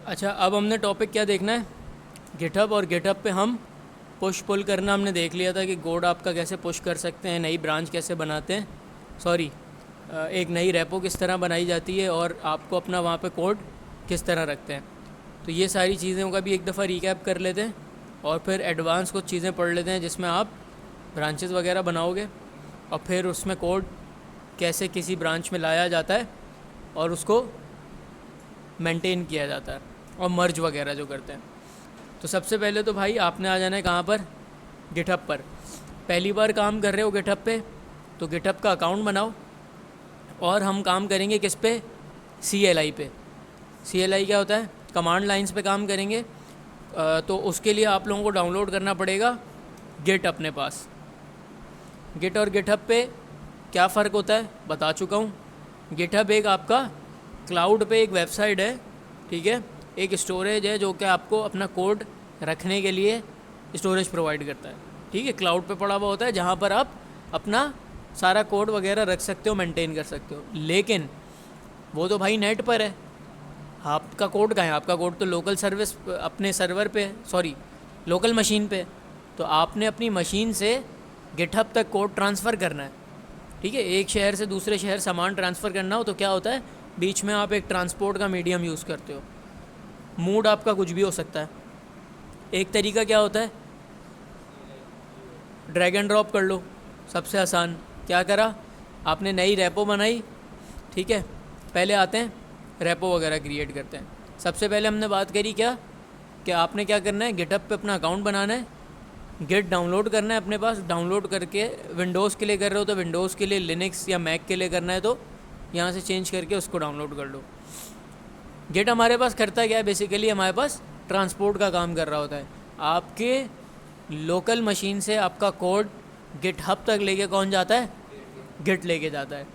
अच्छा, अब हमने टॉपिक क्या देखना है, गिटहब। और गिटहब पे हम पुश पुल करना हमने देख लिया था कि कोड आपका कैसे पुश कर सकते हैं, नई ब्रांच कैसे बनाते हैं, सॉरी एक नई रेपो किस तरह बनाई जाती है और आपको अपना वहाँ पे कोड किस तरह रखते हैं। तो ये सारी चीज़ों का भी एक दफ़ा रिकैप कर लेते हैं और फिर एडवांस कुछ चीज़ें पढ़ लेते हैं जिसमें आप ब्रांचेस वगैरह बनाओगे और फिर उसमें कोड कैसे किसी ब्रांच में लाया जाता है और उसको मेंटेन किया जाता है और मर्ज वगैरह जो करते हैं। तो सबसे पहले तो भाई आपने आ जाना है कहाँ पर, गिटहब पर। पहली बार काम कर रहे हो गिटहब पे तो गिटहब का अकाउंट बनाओ और हम काम करेंगे किस पे, CLI पे। CLI क्या होता है, कमांड लाइंस पे काम करेंगे। तो उसके लिए आप लोगों को डाउनलोड करना पड़ेगा गिट अपने पास। गिट और गिटहब पे क्या फ़र्क होता है बता चुका हूँ। गिटहब एक आपका क्लाउड पे एक वेबसाइट है, ठीक है, एक स्टोरेज है जो कि आपको अपना कोड रखने के लिए स्टोरेज प्रोवाइड करता है, ठीक है। क्लाउड पे पड़ा हुआ होता है जहाँ पर आप अपना सारा कोड वगैरह रख सकते हो, मेंटेन कर सकते हो। लेकिन वो तो भाई नेट पर है, आपका कोड कहाँ है, आपका कोड तो लोकल सर्विस अपने सर्वर पे है, सॉरी लोकल मशीन पे। तो आपने अपनी मशीन से गिटहब तक कोड ट्रांसफ़र करना है, ठीक है। एक शहर से दूसरे शहर सामान ट्रांसफ़र करना हो तो क्या होता है, बीच में आप एक ट्रांसपोर्ट का मीडियम यूज़ करते हो। मूड आपका कुछ भी हो सकता है। एक तरीका क्या होता है, ड्रैग एंड ड्रॉप कर लो, सबसे आसान। क्या करा आपने, नई रेपो बनाई, ठीक है। पहले आते हैं रेपो वगैरह क्रिएट करते हैं। सबसे पहले हमने बात करी क्या कि आपने क्या करना है, गिटहब पे अपना अकाउंट बनाना है, गिट डाउनलोड करना है अपने पास। डाउनलोड करके विंडोज़ के लिए कर रहे हो तो विंडोज़ के लिए, लिनक्स या मैक के लिए करना है तो यहाँ से चेंज करके उसको डाउनलोड कर लो। गिट हमारे पास करता क्या है, बेसिकली हमारे पास ट्रांसपोर्ट का काम कर रहा होता है। आपके लोकल मशीन से आपका कोड गिटहब तक लेके कौन जाता है, गिट लेके जाता है,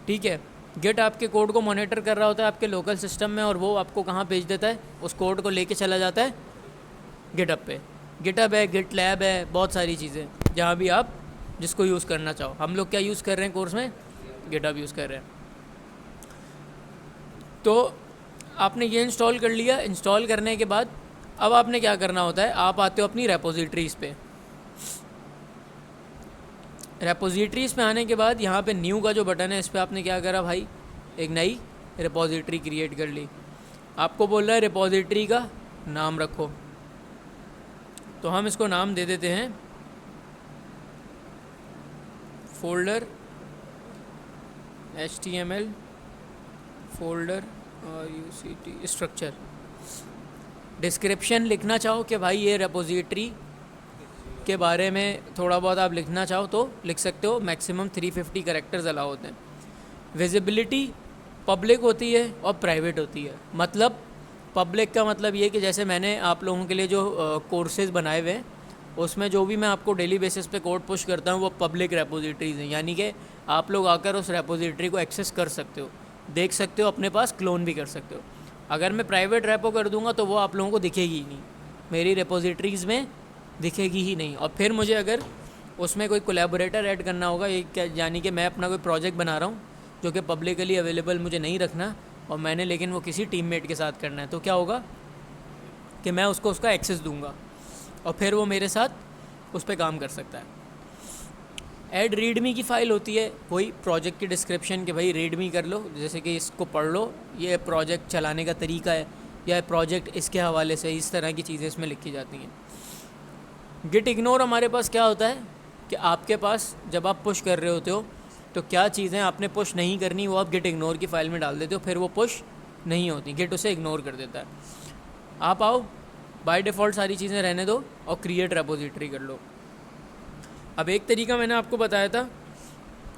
ठीक है। गिट आपके कोड को मॉनिटर कर रहा होता है आपके लोकल सिस्टम में और वो आपको कहाँ भेज देता है, उस कोड को लेके चला जाता है गिटहब पे। गिटहब है, गिट लैब है, बहुत सारी चीज़ें जहाँ भी आप जिसको यूज़ करना चाहो। हम लोग क्या यूज़ कर रहे हैं कोर्स में, गिटहब यूज़ कर रहे हैं। तो आपने ये इंस्टॉल कर लिया। इंस्टॉल करने के बाद अब आपने क्या करना होता है, आप आते हो अपनी रेपोजिटरीज़ पे। रेपोजिटरीज़ पे आने के बाद यहाँ पे न्यू का जो बटन है इस पर आपने क्या करा भाई, एक नई रेपोजिटरी क्रिएट कर ली। आपको बोल रहा है रेपोजिटरी का नाम रखो, तो हम इसको नाम दे देते हैं फोल्डर HTML फोल्डर और UCT स्ट्रक्चर। डिस्क्रिप्शन लिखना चाहो कि भाई ये रेपोजिटरी के बारे में थोड़ा बहुत आप लिखना चाहो तो लिख सकते हो, मैक्सिमम 350 कैरेक्टर्स अलाउ होते हैं। विजिबिलिटी पब्लिक होती है और प्राइवेट होती है। मतलब पब्लिक का मतलब ये कि जैसे मैंने आप लोगों के लिए जो कोर्सेज बनाए हुए हैं उसमें जो भी मैं आपको डेली बेसिस पे कोड पुश करता हूँ वो पब्लिक रेपोजिटरीज़ हैं, यानी कि आप लोग आकर उस रेपोजिटरी को एक्सेस कर सकते हो, देख सकते हो, अपने पास क्लोन भी कर सकते हो। अगर मैं प्राइवेट रेपो कर दूंगा तो वो आप लोगों को दिखेगी ही नहीं, मेरी रेपोजिटरीज़ में दिखेगी ही नहीं। और फिर मुझे अगर उसमें कोई कोलैबोरेटर ऐड करना होगा, यानी कि मैं अपना कोई प्रोजेक्ट बना रहा हूँ जो कि पब्लिकली अवेलेबल मुझे नहीं रखना और मैंने लेकिन वो किसी टीममेट के साथ करना है, तो क्या होगा कि मैं उसको उसका एक्सेस दूंगा और फिर वो मेरे साथ उस पर काम कर सकता है। ऐड रीडमी की फ़ाइल होती है, वही प्रोजेक्ट की डिस्क्रिप्शन कि भाई रीडमी कर लो, जैसे कि इसको पढ़ लो, ये प्रोजेक्ट चलाने का तरीका है या प्रोजेक्ट इसके हवाले से, इस तरह की चीज़ें इसमें लिखी जाती हैं। गिट इग्नोर हमारे पास क्या होता है कि आपके पास जब आप पुश कर रहे होते हो तो क्या चीज़ें आपने पुश नहीं करनी वो आप गिट इग्नोर की फ़ाइल में डाल देते हो, फिर वो पुश नहीं होती, गिट उसे इग्नोर कर देता है। आप आओ, बाय डिफ़ॉल्ट सारी चीज़ें रहने दो और क्रिएट रेपोजिटरी कर लो। अब एक तरीका मैंने आपको बताया था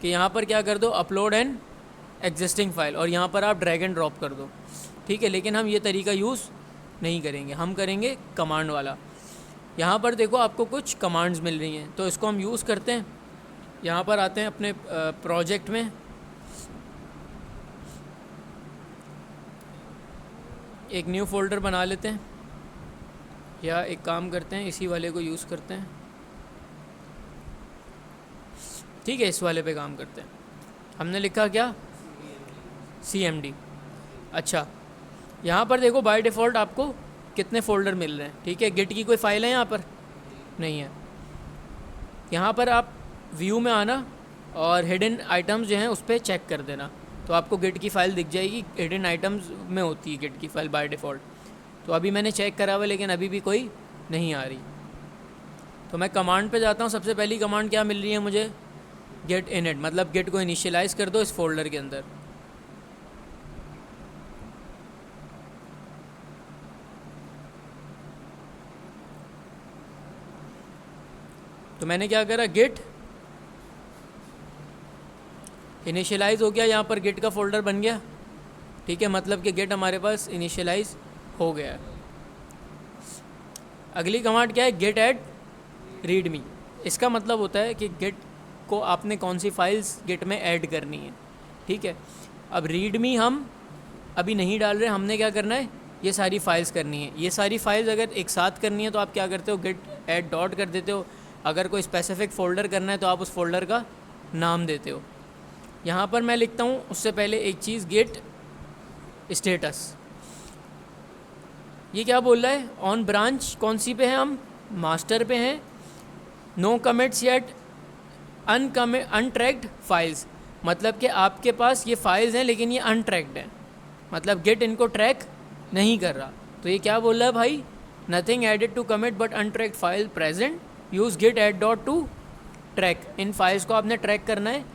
कि यहाँ पर क्या कर दो, अपलोड एन एग्जिस्टिंग फ़ाइल, और यहाँ पर आप ड्रैग एंड ड्रॉप कर दो, ठीक है। लेकिन हम ये तरीका यूज़ नहीं करेंगे, हम करेंगे कमांड वाला। यहाँ पर देखो आपको कुछ कमांड्स मिल रही हैं तो इसको हम यूज़ करते हैं। यहाँ पर आते हैं अपने प्रोजेक्ट में, एक न्यू फोल्डर बना लेते हैं, या एक काम करते हैं इसी वाले को यूज़ करते हैं, ठीक है, इस वाले पे काम करते हैं। हमने लिखा क्या, CMD। अच्छा, यहाँ पर देखो बाय डिफ़ॉल्ट आपको कितने फ़ोल्डर मिल रहे हैं, ठीक है। गिट की कोई फ़ाइल है यहाँ पर? नहीं है। यहाँ पर आप व्यू में आना और हिडन आइटम्स जो हैं उस पर चेक कर देना, तो आपको गिट की फ़ाइल दिख जाएगी। हिडन आइटम्स में होती है गिट की फ़ाइल बाय डिफ़ॉल्ट। तो अभी मैंने चेक करा हुआ लेकिन अभी भी कोई नहीं आ रही। तो मैं कमांड पे जाता हूँ। सबसे पहली कमांड क्या मिल रही है मुझे? गेट इनिट, मतलब गिट को इनिशियलाइज़ कर दो इस फोल्डर के अंदर। तो मैंने क्या करा, गिट इनिशियलाइज़ हो गया, यहाँ पर गिट का फ़ोल्डर बन गया, ठीक है। मतलब कि गिट हमारे पास इनिशियलाइज़ हो गया। अगली कमांड क्या है? Git add README. इसका मतलब होता है कि गिट को आपने कौन सी फाइल्स गिट में ऐड करनी है, ठीक है। अब रीडमी हम अभी नहीं डाल रहे, हमने क्या करना है, ये सारी फाइल्स करनी है। ये सारी फाइल्स अगर एक साथ करनी है तो आप क्या करते हो, गेट ऐड डॉट कर देते हो। अगर कोई स्पेसिफिक फ़ोल्डर करना है तो आप उस फोल्डर का नाम देते हो। यहाँ पर मैं लिखता हूँ उससे पहले एक चीज़, गेट स्टेटस। ये क्या बोल रहा है? ऑन ब्रांच कौन सी पे है? हम मास्टर पे हैं। नो कमिट्स येट अनट्रैक्ड फाइल्स, मतलब कि आपके पास ये फाइल्स हैं लेकिन ये अनट्रैक्ड हैं, मतलब गिट इनको ट्रैक नहीं कर रहा। तो ये क्या बोल रहा है भाई? Nothing added to commit but untracked file present, use git add dot to track. इन फाइल्स को आपने ट्रैक करना है,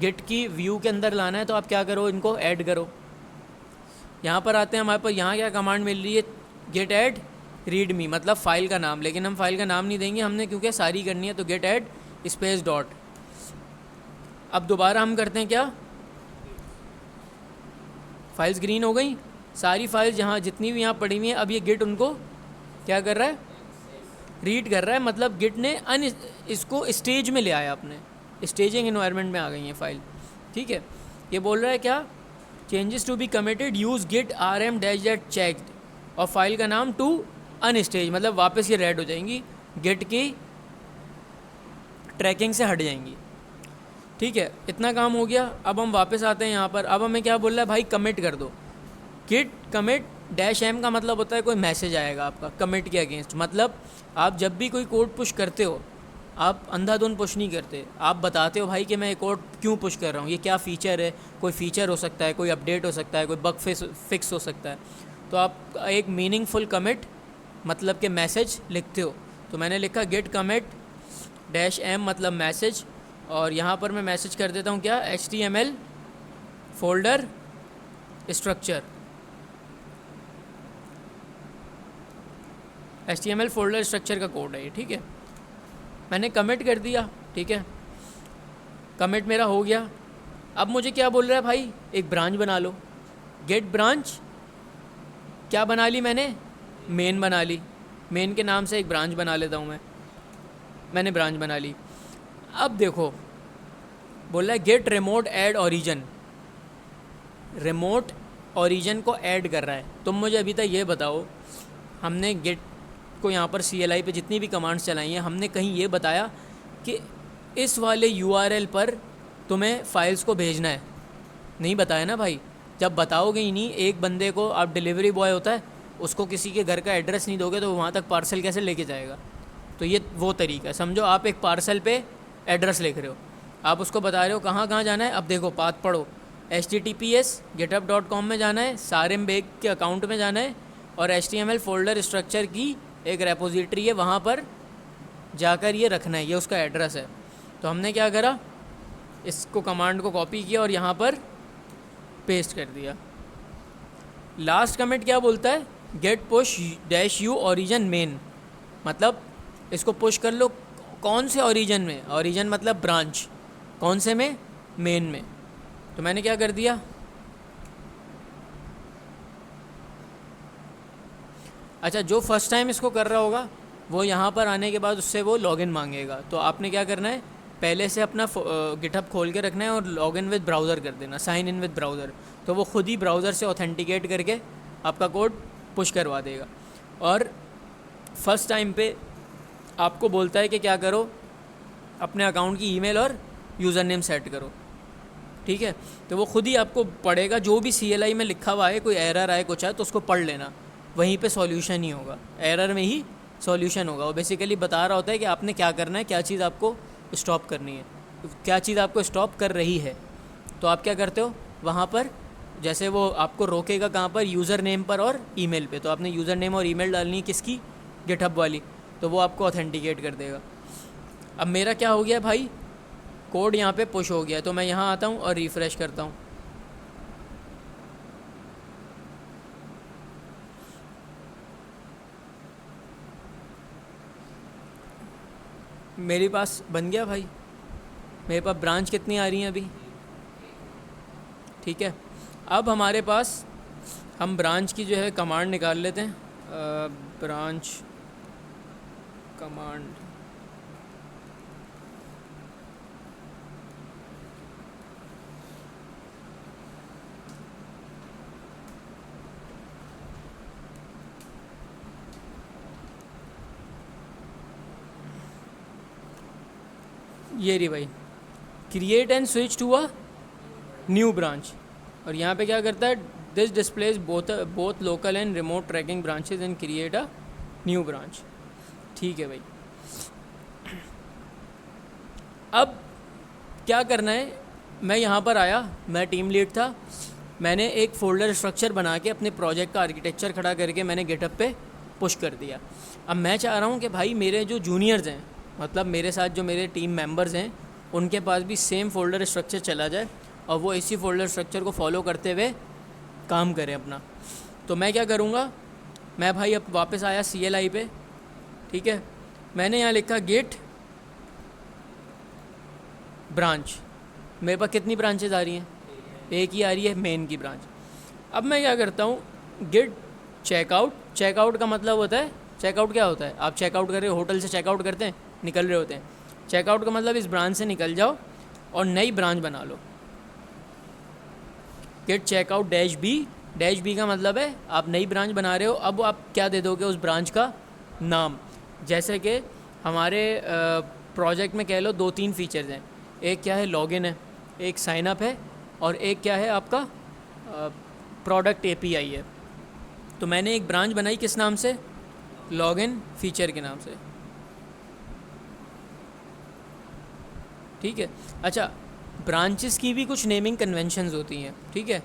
गिट की व्यू के अंदर लाना है, तो आप क्या करो, इनको ऐड करो। यहाँ पर आते हैं, हमारे पास यहाँ क्या कमांड मिल रही है? गेट ऐड रीडमी, मतलब फ़ाइल का नाम, लेकिन हम फाइल का नाम नहीं देंगे हमने क्योंकि सारी करनी है। तो गेट ऐड स्पेस डॉट। अब दोबारा हम करते हैं क्या, फाइल्स ग्रीन हो गई, सारी फाइल्स जहाँ जितनी भी यहाँ पड़ी हुई हैं, अब ये गिट उनको क्या कर रहा है? रीड कर रहा है। मतलब गिट ने इसको स्टेज में ले आया, अपने स्टेजिंग इन्वायरमेंट में आ गई है फाइल, ठीक है। ये बोल रहा है क्या? Changes to be committed use git rm -that checked, और फाइल का नाम टू अनस्टेज, मतलब वापस ये रेड हो जाएंगी, गिट की ट्रैकिंग से हट जाएंगी, ठीक है। इतना काम हो गया। अब हम वापस आते हैं यहाँ पर। अब हमें क्या बोल रहा है भाई? कमिट कर दो। गिट कमिट -m का मतलब होता है कोई मैसेज आएगा आपका कमिट के अगेंस्ट। मतलब आप जब भी कोई कोड पुश करते हो, आप अंधाधुंध पुश नहीं करते, आप बताते हो भाई कि मैं ये कोड क्यों पुश कर रहा हूँ, ये क्या फ़ीचर है। कोई फ़ीचर हो सकता है, कोई अपडेट हो सकता है, कोई बग फिक्स हो सकता है। तो आप एक मीनिंगफुल कमिट मतलब के मैसेज लिखते हो। तो मैंने लिखा गिट कमिट -m मतलब मैसेज, और यहाँ पर मैं मैसेज कर देता हूँ क्या? HTML folder structure. HTML folder structure का कोड है ये, ठीक है। मैंने कमिट कर दिया, ठीक है। कमिट मेरा हो गया। अब मुझे क्या बोल रहा है भाई? एक ब्रांच बना लो। गेट ब्रांच क्या बना ली मैंने? मेन बना ली। मेन के नाम से एक ब्रांच बना लेता हूँ मैंने ब्रांच बना ली। अब देखो बोल रहा है git remote add origin, remote origin को ऐड कर रहा है। तुम मुझे अभी तक ये बताओ, हमने गेट को यहाँ पर CLI पे जितनी भी कमांड्स चलाई हैं, हमने कहीं ये बताया कि इस वाले URL पर तुम्हें फाइल्स को भेजना है? नहीं बताया ना भाई। जब बताओगे ही नहीं, एक बंदे को, आप डिलीवरी बॉय होता है, उसको किसी के घर का एड्रेस नहीं दोगे तो वहाँ तक पार्सल कैसे लेके जाएगा? तो ये वो तरीका है। समझो आप एक पार्सल पे एड्रेस लिख रहे हो, आप उसको बता रहे हो कहाँ कहाँ जाना है। अब देखो पाथ पढ़ो, https github.com में जाना है, सारिम बेग के अकाउंट में जाना है, और HTML फोल्डर स्ट्रक्चर की एक रेपोजिटरी है, वहाँ पर जाकर ये रखना है, ये उसका एड्रेस है। तो हमने क्या करा, इसको कमांड को कॉपी किया और यहाँ पर पेस्ट कर दिया। लास्ट कमेंट क्या बोलता है? Git push -u origin main, मतलब इसको पुश कर लो। कौन से ओरिजिन में? ओरिजिन मतलब ब्रांच, कौन से में? मेन में। तो मैंने क्या कर दिया, अच्छा जो फर्स्ट टाइम इसको कर रहा होगा वो यहाँ पर आने के बाद उससे वो लॉगिन मांगेगा। तो आपने क्या करना है, पहले से अपना गिटहब खोल के रखना है और लॉगिन विद ब्राउज़र कर देना, साइन इन विद ब्राउज़र। तो वो खुद ही ब्राउज़र से ऑथेंटिकेट करके आपका कोड पुश करवा देगा। और फर्स्ट टाइम पे आपको बोलता है कि क्या करो, अपने अकाउंट की ईमेल और यूज़र नेम सेट करो। ठीक है। तो वो खुद ही आपको पढ़ेगा, जो भी CLI में लिखा हुआ है, कोई एरर आए कुछ आए तो उसको पढ़ लेना, वहीं पे सॉल्यूशन ही होगा, एरर में ही सॉल्यूशन होगा। वो बेसिकली बता रहा होता है कि आपने क्या करना है, क्या चीज़ आपको स्टॉप करनी है, क्या चीज़ आपको स्टॉप कर रही है। तो आप क्या करते हो वहाँ पर, जैसे वो आपको रोकेगा कहाँ पर, यूज़र नेम पर और ईमेल पे, तो आपने यूज़र नेम और ईमेल डालनी है किसकी, गिटहब वाली, तो वो आपको ऑथेंटिकेट कर देगा। अब मेरा क्या हो गया भाई, कोड यहाँ पे पुश हो गया, तो मैं यहाँ आता हूँ और रिफ़्रेश करता हूँ। मेरे पास बन गया भाई, मेरे पास ब्रांच कितनी आ रही हैं अभी, ठीक है। अब हमारे पास हम ब्रांच की जो है कमांड निकाल लेते हैं, ब्रांच कमांड, ये रही भाई, create and switch to a new branch. और यहाँ पे क्या करता है, this displays both local and remote tracking branches and create a new branch. ठीक है भाई, अब क्या करना है, मैं यहाँ पर आया, मैं टीम लीड था, मैंने एक फ़ोल्डर स्ट्रक्चर बना के अपने प्रोजेक्ट का आर्किटेक्चर खड़ा करके मैंने गिटहब पे पुश कर दिया। अब मैं चाह रहा हूँ कि भाई मेरे जो जूनियर्स हैं, मतलब मेरे साथ जो मेरे टीम मेंबर्स हैं, उनके पास भी सेम फ़ोल्डर स्ट्रक्चर चला जाए और वो इसी फ़ोल्डर स्ट्रक्चर को फॉलो करते हुए काम करें अपना। तो मैं क्या करूँगा, मैं भाई अब वापस आया CLI पे, ठीक है, मैंने यहाँ लिखा गिट ब्रांच। मेरे पास कितनी ब्रांचेज आ रही हैं, एक ही आ रही है, मेन की ब्रांच। अब मैं क्या करता हूँ, गिट चेकआउट, चेकआउट का मतलब होता है, चेकआउट क्या होता है, आप चेकआउट कर रहे हो, होटल से चेकआउट करते हैं, निकल रहे होते हैं, चेकआउट का मतलब इस ब्रांच से निकल जाओ और नई ब्रांच बना लो। गिट चेकआउट डैश बी का मतलब है आप नई ब्रांच बना रहे हो। अब आप क्या दे दोगे उस ब्रांच का नाम, जैसे कि हमारे प्रोजेक्ट में कह लो 2-3 फीचर्स हैं, एक क्या है लॉगिन है, एक साइन अप है, और एक क्या है आपका प्रोडक्ट API है। तो मैंने एक ब्रांच बनाई किस नाम से, लॉगिन फीचर के नाम से, ठीक है। अच्छा, ब्रांचेस की भी कुछ नेमिंग कन्वेंशंस होती हैं, ठीक है,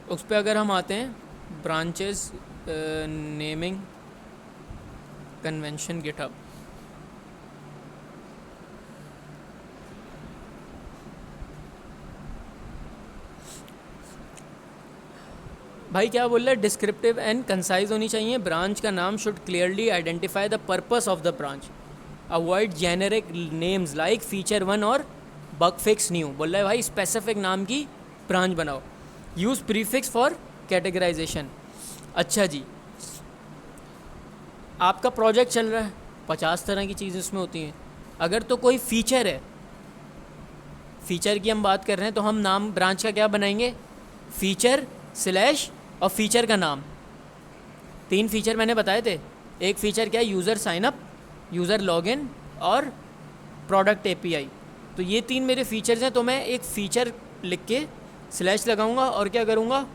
उस पर अगर हम आते हैं, ब्रांचेस नेमिंग कन्वेंशन गिटहब, भाई क्या बोल रहा है, डिस्क्रिप्टिव एंड कंसाइज होनी चाहिए, ब्रांच का नाम should clearly identify the purpose of the branch, avoid generic names like feature 1 और बग फिक्स न्यू। बोल रहा है भाई स्पेसिफिक नाम की ब्रांच बनाओ, यूज़ प्रीफिक्स फॉर कैटेगराइजेशन। अच्छा जी, आपका प्रोजेक्ट चल रहा है, 50 तरह की चीज़ें उसमें होती हैं, अगर तो कोई फीचर है, फीचर की हम बात कर रहे हैं, तो हम नाम ब्रांच का क्या बनाएंगे, फीचर स्लैश और फीचर का नाम। 3 फीचर मैंने बताए थे, एक फीचर क्या है, यूज़र साइनअप, यूज़र लॉगिन और प्रोडक्ट API। तो ये 3 मेरे फीचर्स हैं, तो मैं एक फ़ीचर लिख के स्लैश लगाऊंगा और क्या करूँगा,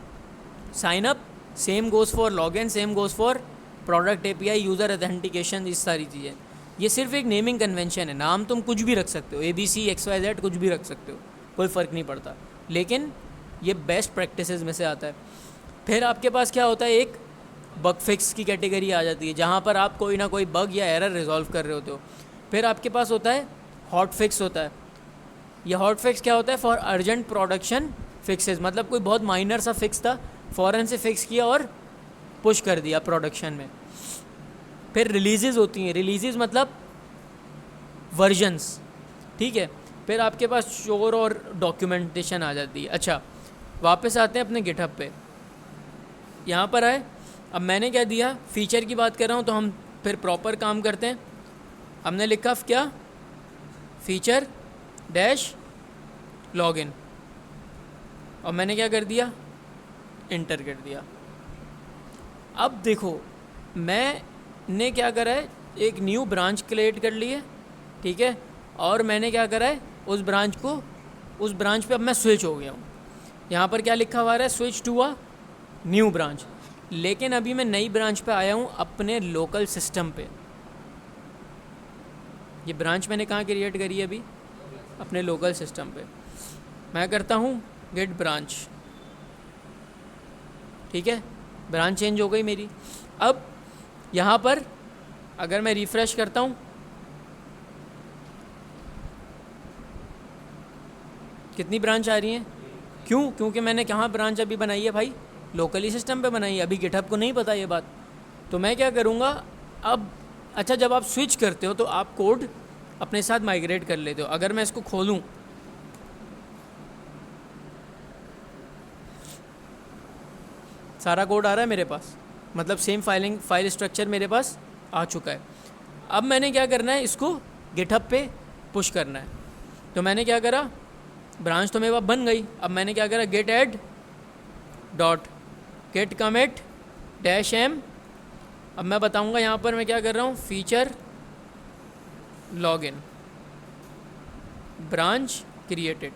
sign up same goes for login, same goes for product API, user authentication, इस सारी चीज़ें। ये सिर्फ एक नेमिंग कन्वेंशन है, नाम तुम कुछ भी रख सकते हो, ABC XYZ कुछ भी रख सकते हो, कोई फ़र्क नहीं पड़ता, लेकिन ये बेस्ट प्रैक्टिसेस में से आता है। फिर आपके पास क्या होता है, एक बग फिक्स की कैटेगरी आ जाती है, जहाँ पर आप कोई ना कोई बग या एरर रिजॉल्व कर रहे होते हो। फिर आपके पास होता है हॉट फिक्स होता है। ये हॉट फिक्स क्या होता है, फॉर अर्जेंट प्रोडक्शन फिक्सेस, मतलब कोई बहुत माइनर सा फिक्स था, फ़ौरन से फिक्स किया और पुश कर दिया प्रोडक्शन में। फिर रिलीजेस होती हैं, रिलीजेस मतलब वर्जन्स, ठीक है। फिर आपके पास शोर और डॉक्यूमेंटेशन आ जाती है। अच्छा, वापस आते हैं अपने गिटहब पे, यहाँ पर आए, अब मैंने क्या दिया, फ़ीचर की बात कर रहा हूँ, तो हम फिर प्रॉपर काम करते हैं। हमने लिखा क्या, फीचर डैश लॉगिन, और मैंने क्या कर दिया, इंटर कर दिया। अब देखो मैंने क्या करा है, एक न्यू ब्रांच क्रिएट कर ली है, ठीक है, और मैंने क्या करा है, उस ब्रांच को उस ब्रांच पे अब मैं स्विच हो गया हूँ। यहाँ पर क्या लिखा हुआ है, switch to a new branch. लेकिन अभी मैं नई ब्रांच पे आया हूँ अपने लोकल सिस्टम पे। ये ब्रांच मैंने कहाँ क्रिएट करी है अभी, अपने लोकल सिस्टम पे। मैं करता हूँ गेट ब्रांच, ठीक है, ब्रांच चेंज हो गई मेरी। अब यहाँ पर अगर मैं रिफ़्रेश करता हूँ, कितनी ब्रांच आ रही हैं? क्यों? क्योंकि मैंने कहाँ ब्रांच अभी बनाई है भाई, लोकली सिस्टम पे बनाई है, अभी गिटहब को नहीं पता ये बात। तो मैं क्या करूँगा अब, अच्छा जब आप स्विच करते हो तो आप कोड अपने साथ माइग्रेट कर लेते हो। अगर मैं इसको खोलूँ, सारा कोड आ रहा है मेरे पास, मतलब सेम फाइल स्ट्रक्चर मेरे पास आ चुका है। अब मैंने क्या करना है, इसको गिटहब पे पुश करना है। तो मैंने क्या करा, ब्रांच तो मेरे पास बन गई। अब मैंने क्या करा, git add dot git commit dash m. अब मैं बताऊंगा यहाँ पर मैं क्या कर रहा हूँ, फीचर लॉगिन ब्रांच क्रिएटेड,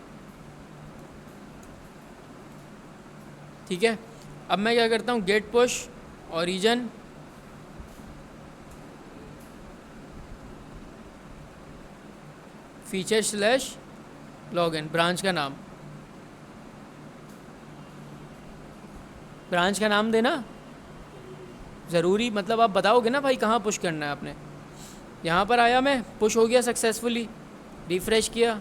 ठीक है। अब मैं क्या करता हूँ, git push origin feature slash login, branch का नाम, ब्रांच का नाम देना ज़रूरी, मतलब आप बताओगे ना भाई कहाँ पुश करना है आपने। यहाँ पर आया मैं, पुश हो गया सक्सेसफुली, रिफ़्रेश किया,